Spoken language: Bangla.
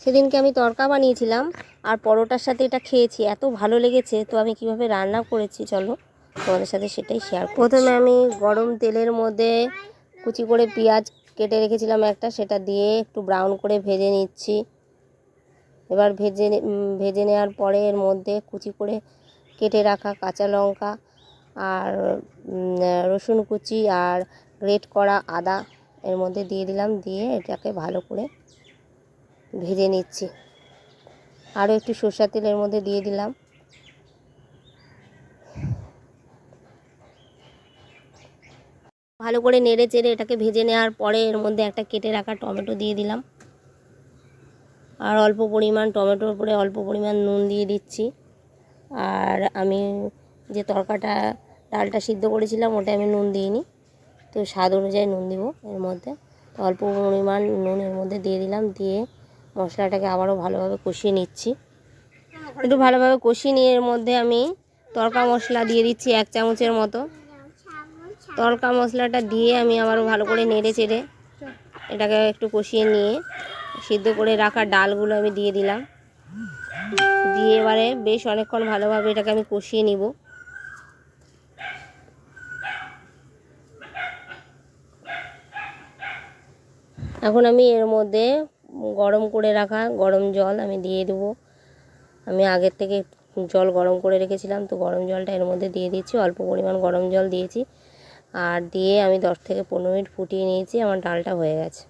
সেদিনকে আমি তড়কা বানিয়েছিলাম আর পরোটার সাথে এটা খেয়েছি, এত ভালো লেগেছে। তো আমি কিভাবে রান্না করেছি চলো তোমাদের সাথে সেটাই শেয়ার। প্রথমে আমি গরম তেলের মধ্যে কুচি করে পেঁয়াজ কেটে রেখেছিলাম একটা, সেটা দিয়ে একটু ব্রাউন করে ভেজে নিচ্ছি। এবার ভেজে নেওয়ার পরে এর মধ্যে কুচি করে কেটে রাখা কাঁচা লঙ্কা আর রসুন কুচি আর গ্রেট করা আদা এর মধ্যে দিয়ে দিলাম, দিয়ে এটাকে ভালো করে ভেজে নিচ্ছি। আরও একটু সরষের তেল এর মধ্যে দিয়ে দিলাম। ভালো করে নেড়ে চেড়ে এটাকে ভেজে নেওয়ার পরে এর মধ্যে একটা কেটে রাখা টমেটো দিয়ে দিলাম আর অল্প পরিমাণ টমেটোর উপরে অল্প পরিমাণ নুন দিয়ে দিচ্ছি। আর আমি যে তরকাটা ডালটা সিদ্ধ করেছিলাম ওটা আমি নুন দিইনি, তো স্বাদ অনুযায়ী নুন দিব এর মধ্যে। তো অল্প পরিমাণ নুন এর মধ্যে দিয়ে দিলাম, দিয়ে মশলাটাকে আবারও ভালোভাবে কষিয়ে নিচ্ছি। একটু ভালোভাবে কষিয়ে নিয়ে এর মধ্যে আমি তড়কা মশলা দিয়ে দিচ্ছি 1 চামচের মতো। তড়কা মশলাটা দিয়ে আমি আবারও ভালো করে নেড়ে চেড়ে এটাকে একটু কষিয়ে নিয়ে সিদ্ধ করে রাখা ডালগুলো আমি দিয়ে দিলাম, দিয়ে এবারে বেশ অনেকক্ষণ ভালোভাবে এটাকে আমি কষিয়ে নিব। এখন আমি এর মধ্যে গরম করে রাখা গরম জল আমি দিয়ে দেবো। আমি আগের থেকে জল গরম করে রেখেছিলাম, তো গরম জলটা এর মধ্যে দিয়ে দিচ্ছি। অল্প পরিমাণ গরম জল দিয়েছি আর দিয়ে আমি 10 থেকে 15 মিনিট ফুটিয়ে নিয়েছি। আমার ডালটা হয়ে গেছে।